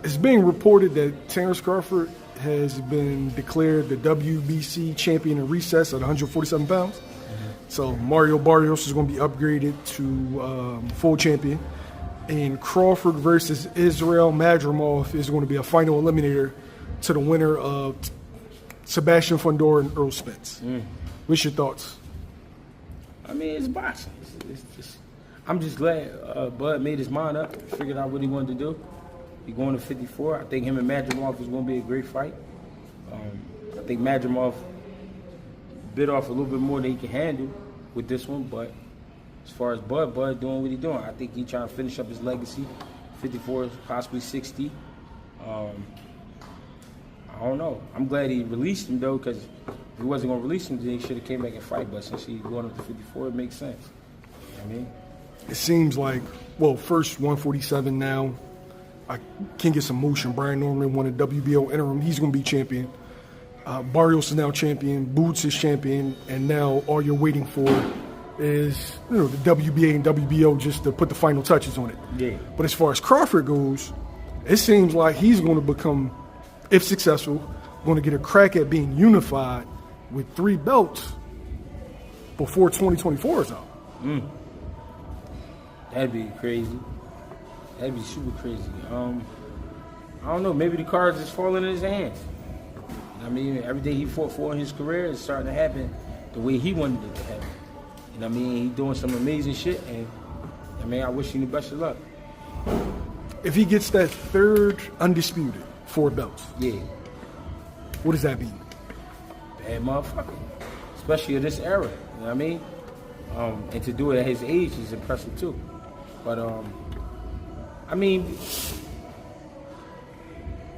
It's being reported that Terence Crawford has been declared the WBC champion in recess at 147 pounds. So Mario Barrios is going to be upgraded to full champion. And Crawford versus Israil Madrimov is going to be a final eliminator to the winner of Sebastian Fundora and Errol Spence. What's your thoughts? I mean, it's boxing. I'm just glad Bud made his mind up, figured out what he wanted to do. He's going to 54. I think him and Madrimov is going to be a great fight. I think Madrimov bit off a little bit more than he can handle with this one, but as far as Bud doing what he's doing, I think he's trying to finish up his legacy. 54, possibly 60. I don't know. I'm glad he released him, though, because if he wasn't going to release him, then he should have came back and fight. But since he's going up to 54, it makes sense. You know what I mean? It seems like, well, first 147 now. I can get some motion. Brian Norman won a WBO interim. He's going to be champion. Barrios is now champion. Boots is champion. And now all you're waiting for is, the WBA and WBO just to put the final touches on it. Yeah. But as far as Crawford goes, it seems like he's going to become, if successful, going to get a crack at being unified with 3 belts before 2024 is out. That'd be crazy. That'd be super crazy. I don't know. Maybe the cards is falling in his hands. I mean, everything he fought for in his career is starting to happen the way he wanted it to happen. And I mean, he's doing some amazing shit. And I mean, I wish him the best of luck. If he gets that 3rd undisputed 4 belts, yeah, what does that mean? Bad motherfucker, especially at this era. You know what I mean? And to do it at his age is impressive too. But I mean,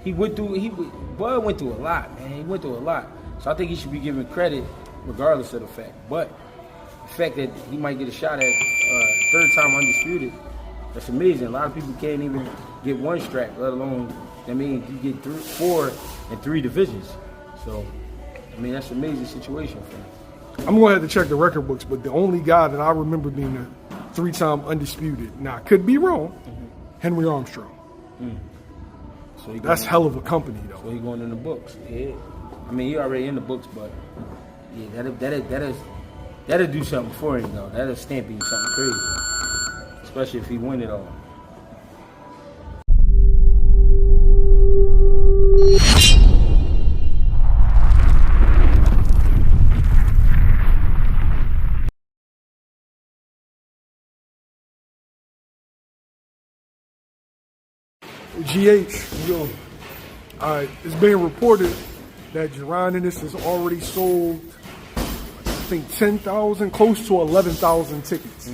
Bud went through a lot, man. He went through a lot. So I think he should be given credit regardless of the fact. But the fact that he might get a shot at 3rd time undisputed, that's amazing. A lot of people can't even get 1 strap, let alone, I mean, you get 4 in 3 divisions. So, I mean, that's an amazing situation for him. I'm going to have to check the record books, but the only guy that I remember being a 3-time undisputed, now I could be wrong, Henry Armstrong. So that's hell of a company, though. So he's going in the books. Yeah. I mean, he already in the books, but yeah, that'll do something for him, though. That'll stamp him something crazy, especially if he win it all. GH, it's being reported that Jaron Ennis has already sold, I think, 10,000, close to 11,000 tickets,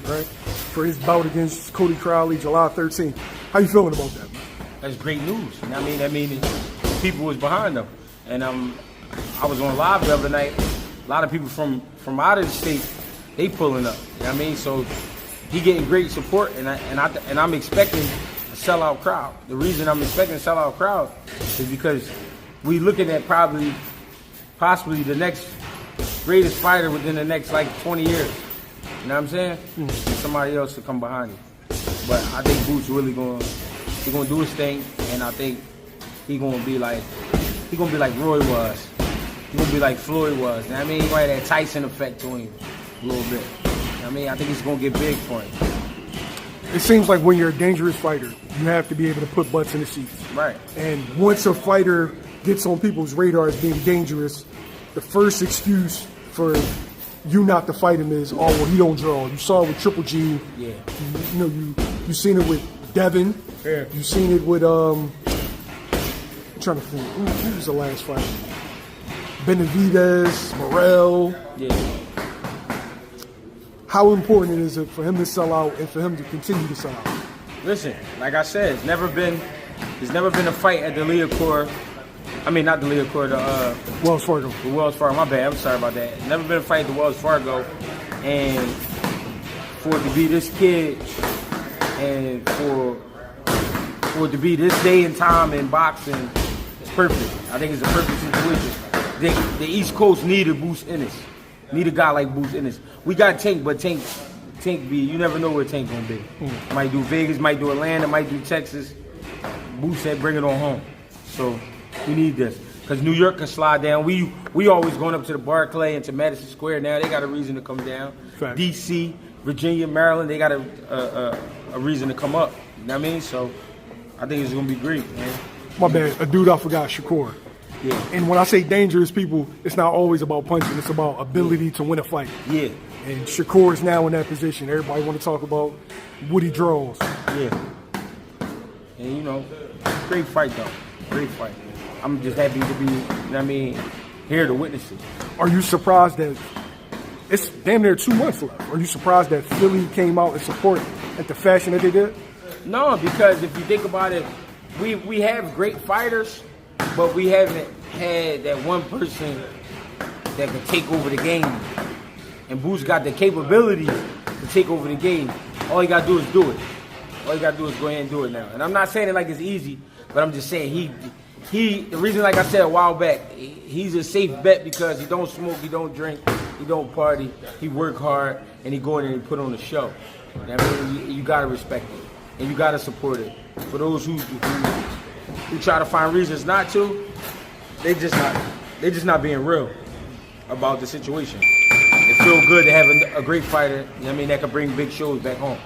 right? For his bout against Cody Crowley, July 13th. How you feeling about that, man? That's great news. You know what I mean? That means people was behind them. And I was on live the other night. A lot of people from out of the state, they pulling up. You know what I mean? So he getting great support, and I'm expecting a sellout crowd. The reason I'm expecting a sellout crowd is because we looking at possibly the next greatest fighter within the next 20 years. You know what I'm saying? And somebody else to come behind him. But I think Boots really gonna do his thing, and I think he gonna be like Roy was. He gonna be like Floyd was. You know what I mean? He gonna have that Tyson effect to him a little bit. You know what I mean? I think it's gonna get big for him. It seems like when you're a dangerous fighter, you have to be able to put butts in the seats. Right. And once a fighter gets on people's radar as being dangerous, the first excuse for you not to fight him is, oh, well, he don't draw. You saw it with Triple G. Yeah. You seen it with Devin. Yeah. You seen it with I'm trying to think, who was the last fighter? Benavidez, Morrell. Yeah. How important is it for him to sell out and for him to continue to sell out? Listen, like I said, there's never been a fight at the Liacouras. I mean, not the Liacouras, the Wells Fargo. The Wells Fargo. My bad. I'm sorry about that. Never been a fight at the Wells Fargo, and for it to be this kid, and for it to be this day and time in boxing, perfect. I think it's a perfect situation. The East Coast need a Boost Ennis. Need a guy like Boost Ennis. We got Tank, but Tank be, you never know where Tank gonna be. Might do Vegas, might do Atlanta, might do Texas. Boost said bring it on home. So we need this. Because New York can slide down. We always going up to the Barclay and to Madison Square now. They got a reason to come down. Fact. DC, Virginia, Maryland, they got a reason to come up. You know what I mean? So I think it's gonna be great, man. My bad, a dude I forgot, Shakur. Yeah. And when I say dangerous people, it's not always about punching. It's about ability to win a fight. Yeah. And Shakur is now in that position. Everybody want to talk about what he draws. Yeah. And you know, great fight though. Great fight. I'm just happy to be, you know what I mean, here to witness it. Are you surprised that it's damn near 2 months left? Are you surprised that Philly came out and support at the fashion that they did? No, because if you think about it, we have great fighters, but we haven't had that one person that can take over the game. And Boost got the capabilities to take over the game. All you gotta do is do it. All you gotta do is go ahead and do it now. And I'm not saying it like it's easy, but I'm just saying the reason, like I said a while back, he's a safe bet because he don't smoke, he don't drink, he don't party, he work hard, and he go in and he put on a show. I mean, you gotta respect it, and you gotta support it. For those who try to find reasons not to, they just not being real about the situation. It feels good to have a great fighter, you know what I mean, that can bring big shows back home.